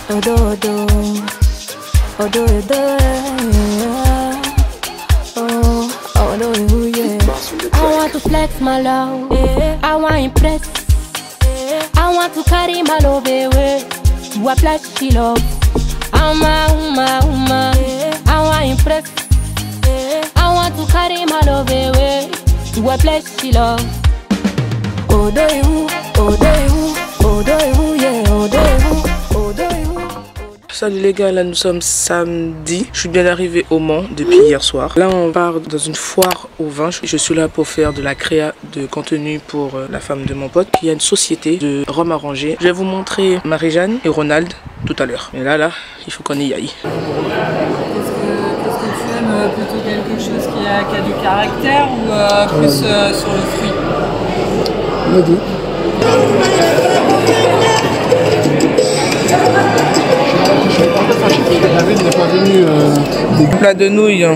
Odo, odo. Odo, odo. Oh, odo, yeah. I want to flex my love. I want to impress. I want to carry my love away. To a flashy love. I want to impress. I want to carry my love away. To a flashy love. Odo, odo, yeah, odo. Salut les gars, là nous sommes samedi. Je suis bien arrivé au Mans depuis hier soir. Là on part dans une foire au vin. Je suis là pour faire de la créa de contenu pour la femme de mon pote. Il y a une société de rhum arrangé. Je vais vous montrer Marie-Jeanne et Ronald tout à l'heure. Et là, il faut qu'on y aille. Qu'est-ce que tu aimes? Plutôt quelque chose qui a du caractère ou plus sur le fruit? Le deux. Des plats de nouilles,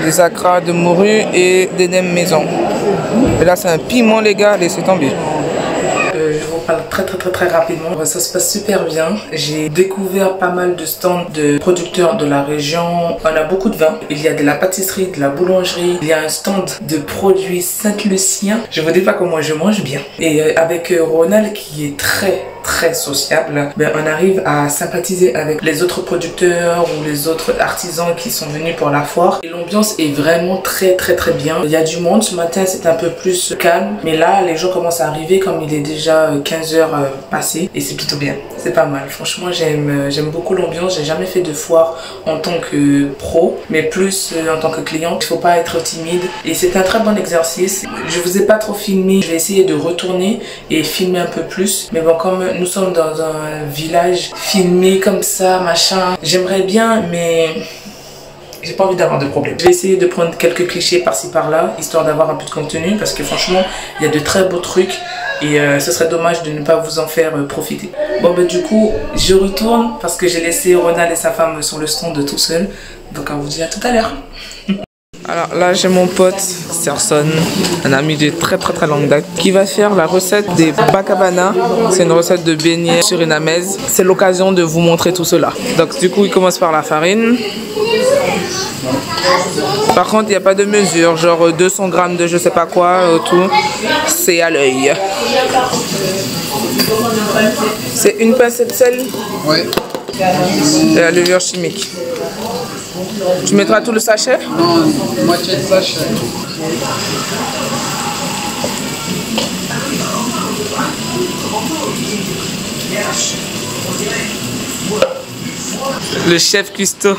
des acras de morue et des nems maison. Et là c'est un piment les gars, laissez tomber. Je vous parle très rapidement. Ça se passe super bien. J'ai découvert pas mal de stands de producteurs de la région. On a beaucoup de vin. Il y a de la pâtisserie, de la boulangerie. Il y a un stand de produits Saint-Lucien. Je vous dis pas comment je mange bien. Et avec Ronald qui est très sociable, ben, on arrive à sympathiser avec les autres producteurs ou les autres artisans qui sont venus pour la foire. Et l'ambiance est vraiment très bien. Il y a du monde. Ce matin c'est un peu plus calme, mais là les gens commencent à arriver comme il est déjà 15 heures passées et c'est plutôt bien. C'est pas mal. Franchement j'aime beaucoup l'ambiance. J'ai jamais fait de foire en tant que pro, mais plus en tant que client. Il faut pas être timide et c'est un très bon exercice. Je vous ai pas trop filmé. Je vais essayer de retourner et filmer un peu plus, mais bon, comme nous sommes dans un village, filmé comme ça, machin, j'aimerais bien, mais j'ai pas envie d'avoir de problème. Je vais essayer de prendre quelques clichés par-ci par-là, histoire d'avoir un peu de contenu, parce que franchement, il y a de très beaux trucs et ce serait dommage de ne pas vous en faire profiter. Bon, ben du coup, je retourne parce que j'ai laissé Ronald et sa femme sur le stand tout seul. Donc, on vous dit à tout à l'heure. Alors là j'ai mon pote Serson, un ami de très longue date, qui va faire la recette des bacabana. C'est une recette de beignets surinamaise. C'est l'occasion de vous montrer tout cela. Donc du coup il commence par la farine. Par contre il n'y a pas de mesure, genre 200 grammes de je sais pas quoi, tout. C'est à l'œil. C'est une pincée de sel. Oui. Et la levure chimique. Tu mettras tout le sachet? Non, moitié de sachet. Le chef cuistot,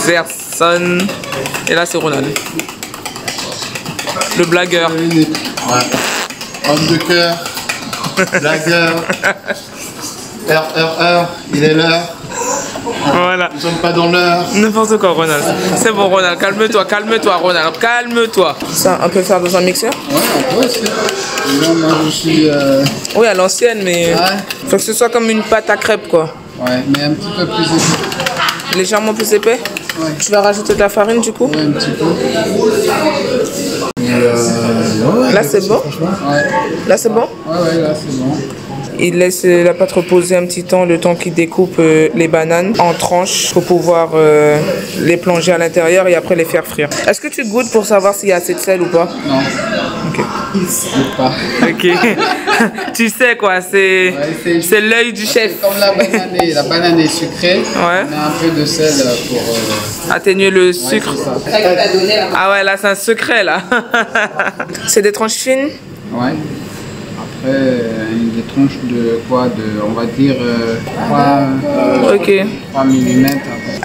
Serson. Et là c'est Ronald. Le blagueur. Ouais. Homme de cœur, blagueur. Il est l'heure. Voilà. Nous sommes pas dans l'heure. N'importe quoi Ronald. C'est bon Ronald, calme-toi Ronald, calme-toi. Ça on peut faire dans un mixeur? Ouais, on peut aussi. Non, moi je suis... Oui à l'ancienne mais... Ouais. Faut que ce soit comme une pâte à crêpes quoi. Ouais, mais un petit peu plus épais. Légèrement plus épais? Ouais. Tu vas rajouter de la farine du coup? Ouais, un petit peu. Et ouais, là c'est bon? Ouais. Là c'est bon? Ouais, là c'est bon. Il laisse la pâte reposer un petit temps, le temps qu'il découpe les bananes en tranches pour pouvoir les plonger à l'intérieur et après les faire frire. Est-ce que tu goûtes pour savoir s'il y a assez de sel ou pas? Non. Ok. Pas. Ok. Tu sais quoi, c'est l'œil du chef. Comme la banane est sucrée, ouais. On a un peu de sel pour... atténuer le sucre. Ouais, ah ouais, là c'est un secret là. C'est des tranches fines? Ouais. Après, des tranches de quoi? On va dire 3 mm.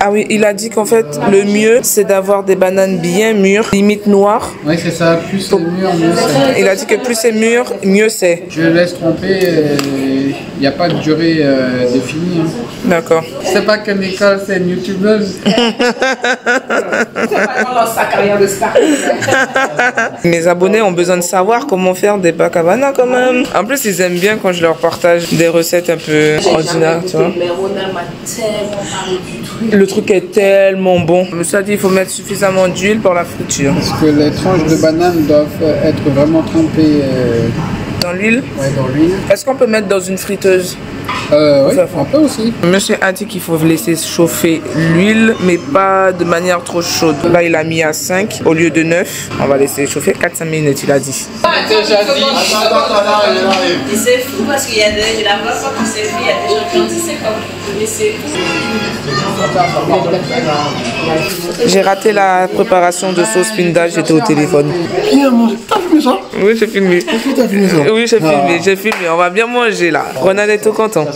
Ah oui, il a dit qu'en fait, le mieux, c'est d'avoir des bananes bien mûres, limite noires. Oui, c'est ça. Plus c'est mûr, mieux c'est. Il a dit que plus c'est mûr, mieux c'est. Je laisse tremper. Il n'y a pas de durée définie. Hein. D'accord. C'est pas que Nicole, c'est une youtubeuse. Mes abonnés ont besoin de savoir comment faire des bacabana quand même. En plus, ils aiment bien quand je leur partage des recettes un peu ordinaires, tu vois. Le truc est tellement bon. Je me suis dit il faut mettre suffisamment d'huile pour la friture. Parce que les tranches de banane doivent être vraiment trempées Dans l'huile? Ouais, dans l'huile. Est-ce qu'on peut mettre dans une friteuse? Oui, on peut aussi. Monsieur a dit qu'il faut laisser chauffer l'huile, mais pas de manière trop chaude. Là, il a mis à 5 au lieu de 9. On va laisser chauffer 4-5 minutes, il a dit. Déjà dit. C'est fou parce qu'il y a des... Je la vois pas quand c'est fait, il y a des gens qui ont dit c'est comme... Mais c'est J'ai raté la préparation de sauce pinda, j'étais au téléphone. T'as filmé ça? Oui, j'ai filmé. T'as filmé ça? Oui, j'ai filmé. On va bien manger là. Ronald est tout content.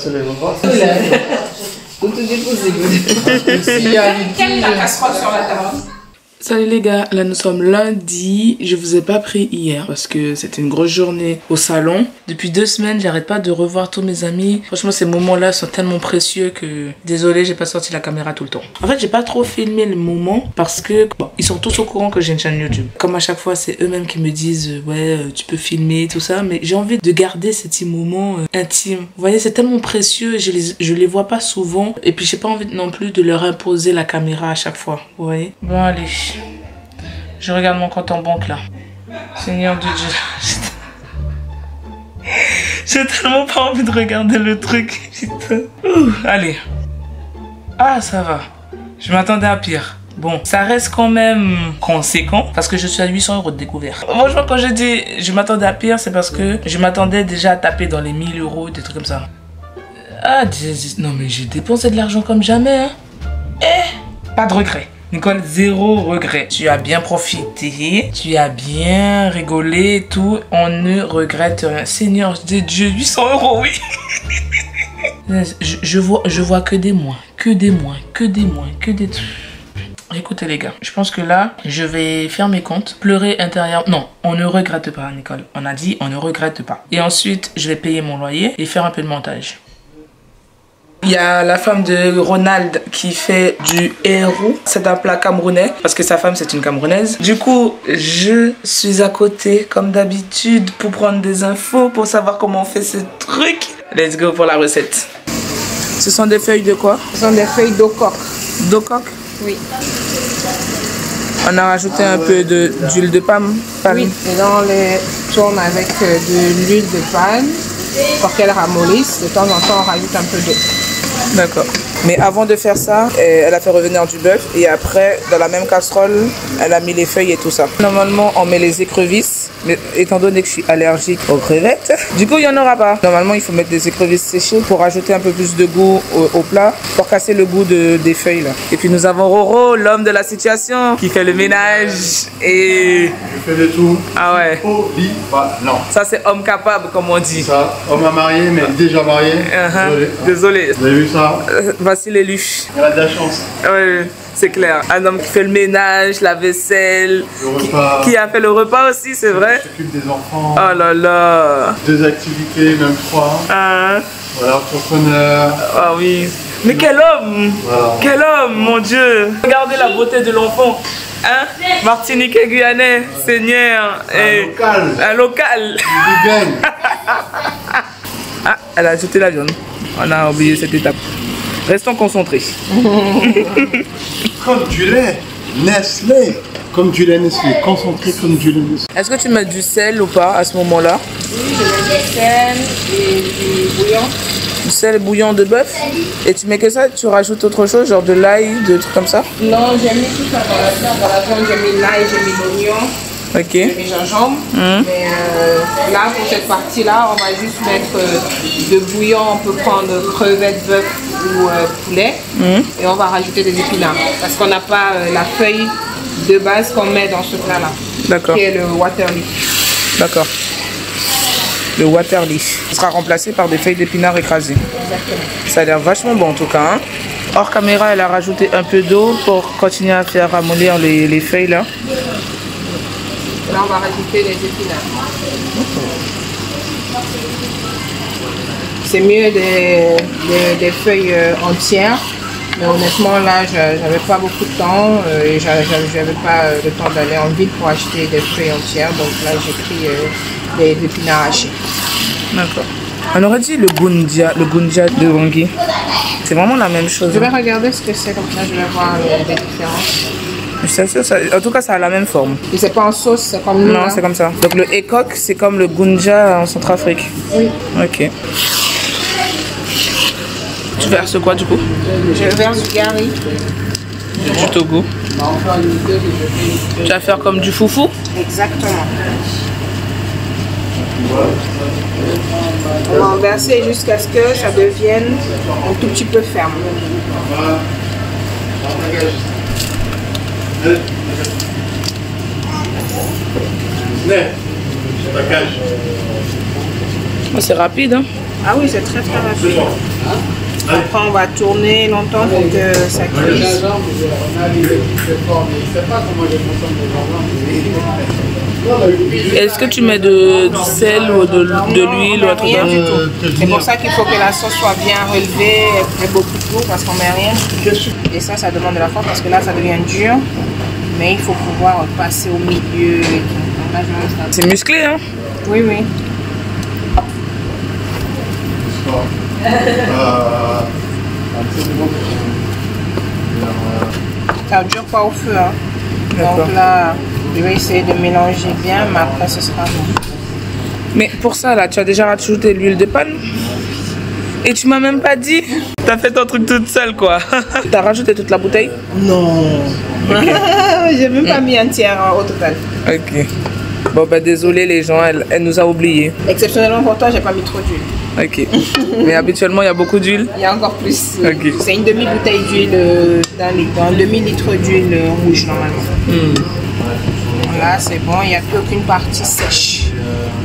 Salut les gars, là nous sommes lundi. Je vous ai pas pris hier parce que c'était une grosse journée au salon. Depuis 2 semaines, j'arrête pas de revoir tous mes amis. Franchement, ces moments-là sont tellement précieux que désolé, j'ai pas sorti la caméra tout le temps. En fait, j'ai pas trop filmé le moment parce que bon, ils sont tous au courant que j'ai une chaîne YouTube. Comme à chaque fois, c'est eux-mêmes qui me disent ouais, tu peux filmer tout ça, mais j'ai envie de garder ces petits moments intimes. Vous voyez, c'est tellement précieux, je les vois pas souvent et puis j'ai pas envie non plus de leur imposer la caméra à chaque fois. Vous voyez? Bon allez. Je regarde mon compte en banque là. Seigneur de Dieu. J'ai tellement pas envie de regarder le truc. Putain. Allez. Ah, ça va. Je m'attendais à pire. Bon, ça reste quand même conséquent parce que je suis à 800 € de découvert. Franchement, quand je dis je m'attendais à pire, c'est parce que je m'attendais déjà à taper dans les 1000 €, des trucs comme ça. Ah, non mais j'ai dépensé de l'argent comme jamais. Hein. Pas de regret. Nicole, 0 regret. Tu as bien profité, tu as bien rigolé et tout. On ne regrette rien. Seigneur de Dieu, 800 €, oui. je vois que des moins, que des moins, que des moins, que des... Écoutez les gars, je pense que là, je vais faire mes comptes, pleurer intérieurement. Non, on ne regrette pas, Nicole. On a dit, on ne regrette pas. Et ensuite, je vais payer mon loyer et faire un peu de montage. Il y a la femme de Ronald qui fait du héros. C'est un plat camerounais parce que sa femme c'est une Camerounaise. Du coup, je suis à côté comme d'habitude pour prendre des infos, pour savoir comment on fait ce truc. Let's go pour la recette. Ce sont des feuilles de quoi? Ce sont des feuilles d'ocoque. D'ocoque? Oui. On a rajouté un peu d'huile de palme. Oui, et là on les tourne avec de l'huile de palme pour qu'elle ramollisse. De temps en temps, on rajoute un peu d'eau. D'accord. Mais avant de faire ça, elle a fait revenir du bœuf et après, dans la même casserole, elle a mis les feuilles et tout ça. Normalement, on met les écrevisses, mais étant donné que je suis allergique aux crevettes, du coup, il n'y en aura pas. Normalement, il faut mettre des écrevisses séchées pour ajouter un peu plus de goût au plat, pour casser le goût des feuilles là. Et puis nous avons Roro, l'homme de la situation, qui fait le ménage et... Je fais de tout. Ah ouais. Non. Ça, c'est homme capable, comme on dit. Ça, homme à marié, mais déjà marié. Désolé. Vous avez vu ça? Voici les luches. Elle a de la chance. Oui, c'est clair. Un homme qui fait le ménage, la vaisselle, qui a fait le repas aussi, c'est vrai. Qui s'occupe des enfants. Oh là là. 2 activités, même 3. Hein? Voilà, entrepreneur. Ah oui. Mais quel homme! Voilà. Quel homme, mon Dieu! Regardez la beauté de l'enfant. Hein? Martiniquais, Guyanais, Seigneur. Local. Un local. Ah, elle a ajouté la viande. On a oublié cette étape. Restons concentrés. Comme du lait Nestlé. Comme du lait Nestlé. Concentré comme du lait Nestlé. Est-ce que tu mets du sel ou pas à ce moment-là? Oui, je mets du sel et du bouillon. Du sel bouillon de bœuf? Et tu mets que ça? Tu rajoutes autre chose, genre de l'ail, de trucs comme ça? Non, j'ai mis tout ça dans la viande. Dans la viande, j'ai mis l'ail, j'ai mis l'oignon. Ok. J'ai mis gingembre. Mais là, pour cette partie-là, on va juste mettre de bouillon. On peut prendre crevettes, bœuf ou poulet. Et on va rajouter des épinards. Parce qu'on n'a pas la feuille de base qu'on met dans ce plat-là. D'accord. Qui est le water leaf. D'accord. Le water leaf. Ce sera remplacé par des feuilles d'épinards écrasées. Exactement. Ça a l'air vachement bon en tout cas. Hein. Hors caméra, elle a rajouté un peu d'eau pour continuer à faire ramollir les feuilles là. Là, on va rajouter les épinards. C'est mieux des feuilles entières. Mais honnêtement, là, j'avais pas beaucoup de temps et j'avais pas le temps d'aller en ville pour acheter des feuilles entières. Donc là, j'ai pris des épinards hachés. D'accord. On aurait dit le gunja de Wangi. C'est vraiment la même chose. Je vais regarder ce que c'est, comme ça je vais voir les différences. Je suis sûre, en tout cas, ça a la même forme. Et c'est pas en sauce, c'est comme nous. Non, là. c'est comme ça. Donc le ekok, c'est comme le gunja en Centrafrique. Oui. Ok. Tu verses quoi du coup? Je verse du gari. Du Togo. Tu vas faire comme du foufou? Exactement. On va en verser jusqu'à ce que ça devienne un tout petit peu ferme. Oh, c'est rapide, hein? Ah oui, c'est très très rapide. Après, on va tourner longtemps pour que ça cuise. Est-ce que tu mets du sel ou de l'huile ou un truc? Rien du tout. C'est pour ça qu'il faut que la sauce soit bien relevée et beaucoup d'eau parce qu'on met rien. Et ça demande de la force parce que là, ça devient dur. Mais il faut pouvoir passer au milieu. C'est musclé, hein? Oui, oui. Ça ne dure pas au feu. Hein. Donc là, je vais essayer de mélanger bien, mais après ce sera bon. Mais pour ça, là, tu as déjà rajouté l'huile de palme? Et tu m'as même pas dit? T'as fait ton truc toute seule, quoi. T'as rajouté toute la bouteille? Non. Okay. J'ai même pas mis entière au total. Ok. Bon, bah désolé les gens, elle nous a oubliés. Exceptionnellement pour toi, j'ai pas mis trop d'huile. Ok. Mais habituellement, il y a beaucoup d'huile? Il y a encore plus. Ok. C'est une demi-bouteille d'huile dans un demi-litre d'huile rouge normalement. Là, c'est bon, il n'y a plus aucune partie sèche.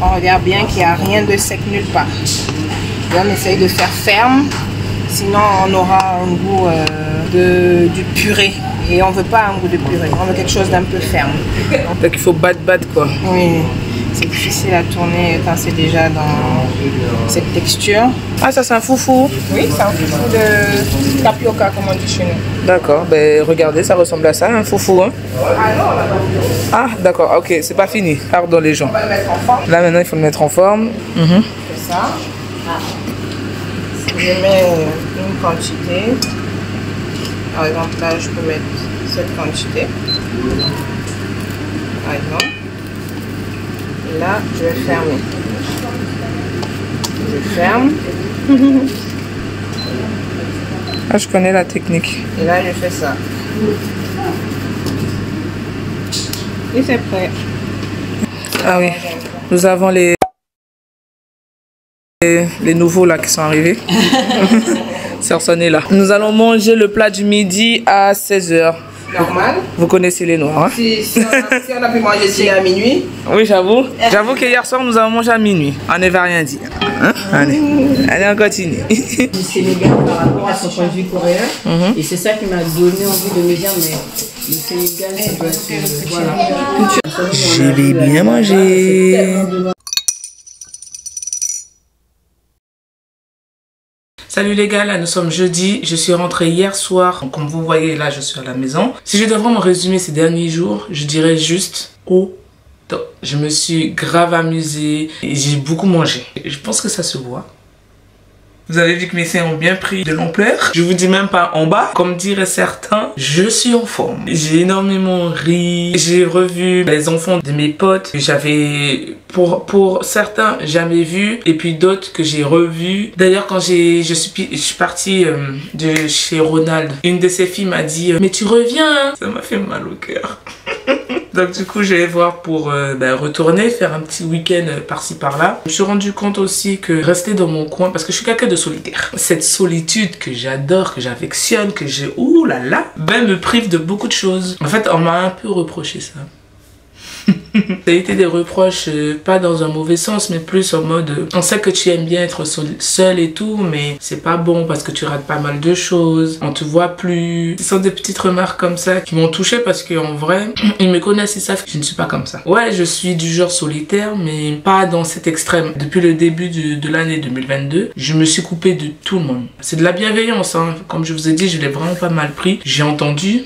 On regarde bien qu'il n'y a rien de sec nulle part. Et on essaye de faire ferme, sinon on aura un goût du purée. Et on ne veut pas un goût de purée, on veut quelque chose d'un peu ferme. Donc il faut battre quoi. Oui, c'est difficile à tourner quand c'est déjà dans cette texture. Ah, ça c'est un foufou? Oui, c'est un foufou de tapioca comme on dit chez nous. D'accord, ben regardez, ça ressemble à ça, un foufou. Hein? Ah non, on l'a pas fini. Ah d'accord, ok, c'est pas fini, pardon les gens. On va le mettre en forme. Là maintenant il faut le mettre en forme. C'est ça. Je mets une quantité. Par exemple, là, je peux mettre cette quantité. Par exemple. Et là, je vais fermer. Je ferme. Ah, je connais la technique. Et là, je fais ça. Et c'est prêt. Ah oui, nous avons les nouveaux là qui sont arrivés. Personne est là. Nous allons manger le plat du midi à 16h. Normal. Vous connaissez les noirs. Hein? Si on a pu manger ici à minuit. Oui, j'avoue. J'avoue que hier soir, nous avons mangé à minuit. On n'avait rien dit. Hein? Allez, on continue. Du Sénégal par rapport à son point de vue coréen. Et c'est ça qui m'a donné envie de me dire, mais le Sénégal, ça doit être... voilà. Je vais bien manger. Salut les gars, là nous sommes jeudi, je suis rentrée hier soir, donc, comme vous voyez là je suis à la maison. Si je dois vraiment résumer ces derniers jours, je dirais juste au top. Je me suis grave amusée et j'ai beaucoup mangé. Je pense que ça se voit. Vous avez vu que mes seins ont bien pris de l'ampleur. Je vous dis même pas en bas. Comme diraient certains, je suis en forme. J'ai énormément ri. J'ai revu les enfants de mes potes que j'avais pour certains jamais vus. Et puis d'autres que j'ai revus. D'ailleurs quand je suis partie de chez Ronald, une de ses filles m'a dit mais tu reviens hein. Ça m'a fait mal au cœur. Donc du coup je vais voir pour retourner, faire un petit week-end par-ci par-là. Je me suis rendu compte aussi que rester dans mon coin, parce que je suis quelqu'un de solitaire. Cette solitude que j'adore, que j'affectionne, que j'ai ouh là là, me prive de beaucoup de choses. En fait on m'a un peu reproché ça. Ça a été des reproches, pas dans un mauvais sens, mais plus en mode on sait que tu aimes bien être seul et tout, mais c'est pas bon parce que tu rates pas mal de choses, on te voit plus. Ce sont des petites remarques comme ça qui m'ont touché parce qu'en vrai, ils me connaissent, ils savent que je ne suis pas comme ça. Ouais, je suis du genre solitaire, mais pas dans cet extrême. Depuis le début de l'année 2022, je me suis coupée de tout le monde. C'est de la bienveillance, hein. Comme je vous ai dit, je l'ai vraiment pas mal pris. J'ai entendu.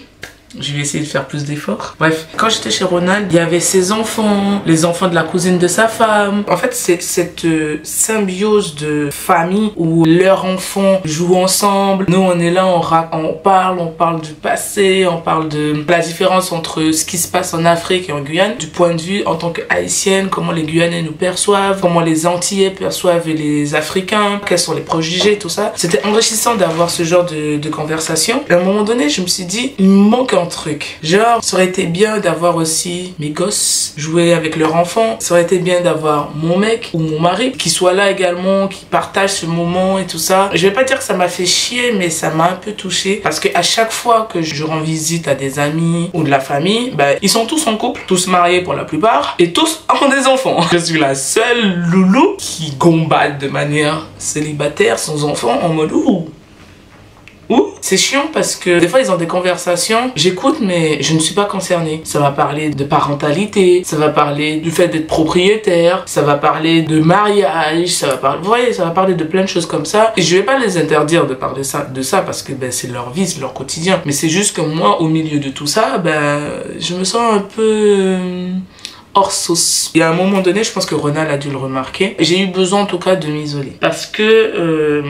Je vais essayer de faire plus d'efforts. Bref, quand j'étais chez Ronald, il y avait ses enfants, les enfants de la cousine de sa femme. En fait, c'est cette symbiose de famille où leurs enfants jouent ensemble. Nous, on est là, on parle du passé, on parle de la différence entre ce qui se passe en Afrique et en Guyane, du point de vue en tant que haïtienne, comment les Guyanais nous perçoivent, comment les Antillais perçoivent les Africains, quels sont les préjugés, tout ça. C'était enrichissant d'avoir ce genre de conversation. À un moment donné, je me suis dit, il me manque un truc. Genre, ça aurait été bien d'avoir aussi mes gosses jouer avec leurs enfants. Ça aurait été bien d'avoir mon mec ou mon mari qui soit là également, qui partage ce moment et tout ça. Je vais pas dire que ça m'a fait chier, mais ça m'a un peu touchée parce que à chaque fois que je rends visite à des amis ou de la famille, ils sont tous en couple, tous mariés pour la plupart et tous ont des enfants. Je suis la seule loulou qui gambade de manière célibataire sans enfant en mode ouh. C'est chiant parce que des fois ils ont des conversations, j'écoute mais je ne suis pas concernée. Ça va parler de parentalité, ça va parler du fait d'être propriétaire, ça va parler de mariage, ça va parler, vous voyez, ça va parler de plein de choses comme ça. Et je vais pas les interdire de parler de ça parce que c'est leur vie, c'est leur quotidien. Mais c'est juste que moi au milieu de tout ça, je me sens un peu hors sauce. Et à un moment donné, je pense que Ronald a dû le remarquer. J'ai eu besoin en tout cas de m'isoler parce que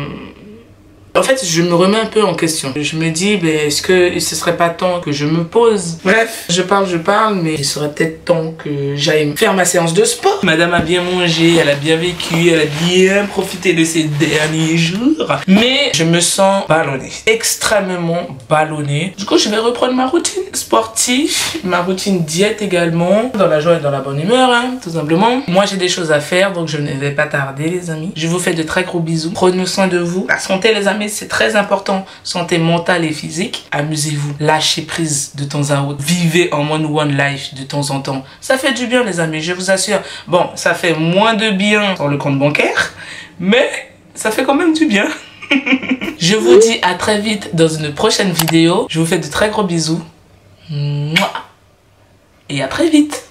en fait, je me remets un peu en question. Je me dis, est-ce que ce serait pas temps que je me pose? Bref, je parle, mais il serait peut-être temps que j'aille faire ma séance de sport. Madame a bien mangé, elle a bien vécu, elle a bien profité de ces derniers jours. Mais je me sens ballonnée, extrêmement ballonnée. Du coup, je vais reprendre ma routine sportive, ma routine diète également, dans la joie et dans la bonne humeur, tout simplement. Moi, j'ai des choses à faire, donc je ne vais pas tarder, les amis. Je vous fais de très gros bisous. Prenez soin de vous. La santé, les amis, c'est très important. Santé mentale et physique. Amusez-vous. Lâchez prise de temps à autre. Vivez en one life de temps en temps. Ça fait du bien, les amis, je vous assure. Bon, ça fait moins de bien sur le compte bancaire, mais ça fait quand même du bien. Je vous dis à très vite dans une prochaine vidéo. Je vous fais de très gros bisous. Et à très vite.